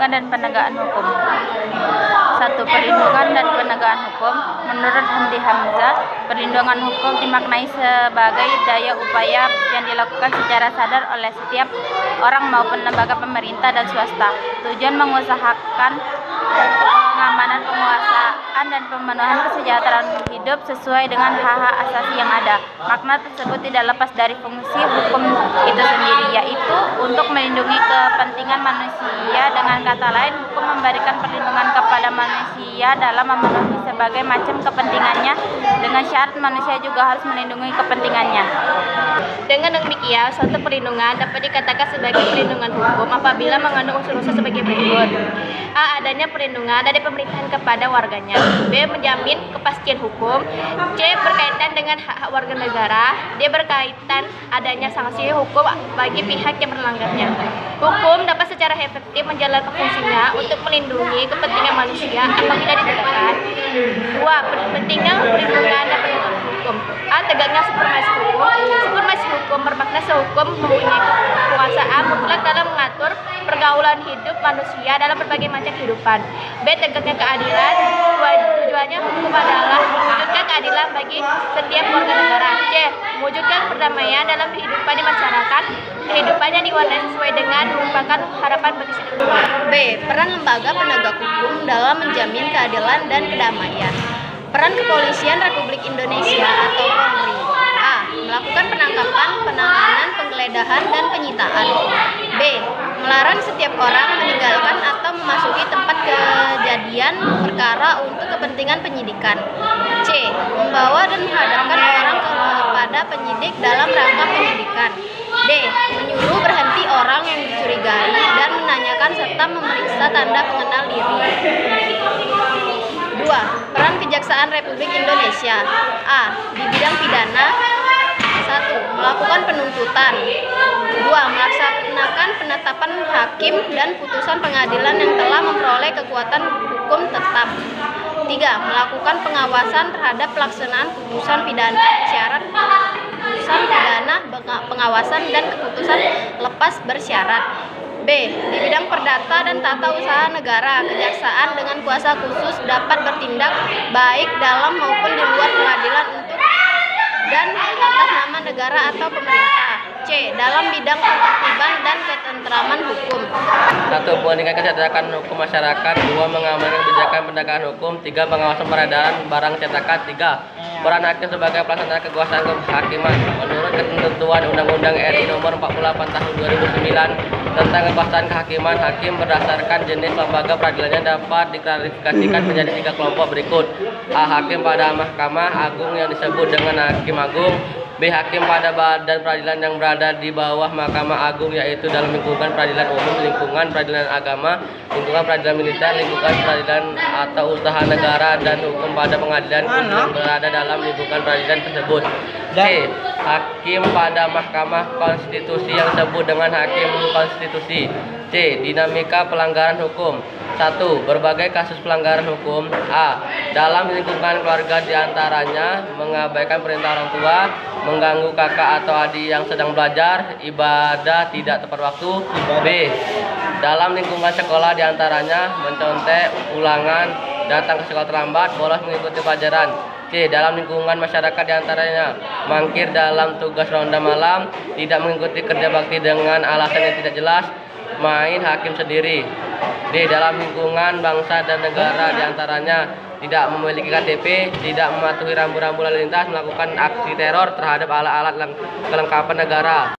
perlindungan dan penegakan hukum. 1. Perlindungan dan penegakan hukum. Menurut Hamdi Hamzah, perlindungan hukum dimaknai sebagai daya upaya yang dilakukan secara sadar oleh setiap orang maupun lembaga pemerintah dan swasta. Tujuan mengusahakan pengamanan, penguasaan, dan pemenuhan kesejahteraan hidup sesuai dengan hak-hak asasi yang ada. Makna tersebut tidak lepas dari fungsi hukum itu sendiri, yaitu untuk melindungi kepentingan manusia. Dengan kata lain, hukum memberikan perlindungan kepada manusia dalam memenuhi berbagai macam kepentingannya, dengan syarat manusia juga harus melindungi kepentingannya. Dengan demikian, suatu perlindungan dapat dikatakan sebagai perlindungan hukum apabila mengandung unsur-unsur sebagai berikut. A. Adanya perlindungan dari pemerintahan kepada warganya. B. Menjamin kepastian hukum. C. Berkaitan dengan hak-hak warga negara. D. Berkaitan adanya sanksi hukum bagi pihak yang melanggarnya. Hukum dapat secara efektif menjalankan fungsinya untuk melindungi kepentingan manusia apabila ditegakkan. 2. Pentingnya perlindungan dan penegakan hukum. A. Tegaknya supremasi hukum. Supremasi hukum bermakna sehukum mempunyai kekuasaan mutlak dalam mengatur pergaulan hidup manusia dalam berbagai macam kehidupan. B. Tegaknya keadilan. Tujuannya hukum adalah mewujudkan keadilan bagi setiap warga negara. C. Mewujudkan perdamaian dalam kehidupan di masyarakat. Kehidupannya diwarnai sesuai dengan merupakan harapan bagi setiap orang. B. Peran lembaga penegak hukum dalam menjamin keadilan dan kedamaian. Peran Kepolisian Republik Indonesia atau Polri. A. Melakukan penangkapan, penanganan, penggeledahan, dan penyitaan. B. Melarang setiap orang meninggalkan atau memasuki tempat kejadian perkara untuk kepentingan penyidikan. C. Membawa dan menghadapkan orang kepada penyidik dalam rangka penyidikan. D. Menyuruh berhenti orang yang dicurigai dan menanyakan serta memeriksa tanda pengenal diri. 2. Peran Kejaksaan Republik Indonesia. A. Di bidang pidana. 1. Melakukan penuntutan. 2. Melaksanakan penetapan hakim dan putusan pengadilan yang telah memperoleh kekuatan hukum tetap. 3. Melakukan pengawasan terhadap pelaksanaan putusan pidana bersyarat, putusan pidana pengawasan, dan keputusan lepas bersyarat. B. Di bidang perdata dan tata usaha negara, kejaksaan dengan kuasa khusus dapat bertindak baik dalam maupun di luar pengadilan untuk dan atas nama negara atau pemerintah. C. Dalam bidang ketertiban dan ketentraman hukum. 1. Meningkatkan kesejahteraan hukum masyarakat. 2. Mengamankan kebijakan penegakan hukum. 3. Pengawasan peredaran barang cetakan. 3. Peran hakim sebagai pelaksana kekuasaan kehakiman. Menurut ketentuan Undang-Undang RI Nomor 48 Tahun 2009 tentang kekuasaan kehakiman, hakim berdasarkan jenis lembaga peradilannya dapat diklasifikasikan menjadi 3 kelompok berikut. A. Hakim pada Mahkamah Agung yang disebut dengan Hakim Agung. B. Hakim pada badan peradilan yang berada di bawah Mahkamah Agung, yaitu dalam lingkungan peradilan umum, lingkungan peradilan agama, lingkungan peradilan militer, lingkungan peradilan atau usaha negara, dan hukum pada pengadilan yang berada dalam lingkungan peradilan tersebut. C. Hakim pada Mahkamah Konstitusi yang disebut dengan Hakim Konstitusi. C. Dinamika pelanggaran hukum. 1. Berbagai kasus pelanggaran hukum. A. Dalam lingkungan keluarga, diantaranya mengabaikan perintah orang tua, mengganggu kakak atau adik yang sedang belajar, ibadah tidak tepat waktu. B. Dalam lingkungan sekolah, diantaranya mencontek, ulangan, datang ke sekolah terlambat, bolos mengikuti pelajaran. C. Dalam lingkungan masyarakat, diantaranya mangkir dalam tugas ronda malam, tidak mengikuti kerja bakti dengan alasan yang tidak jelas, main hakim sendiri. D. Dalam lingkungan bangsa dan negara, diantaranya tidak memiliki KTP, tidak mematuhi rambu-rambu lalu lintas, melakukan aksi teror terhadap alat-alat kelengkapan negara.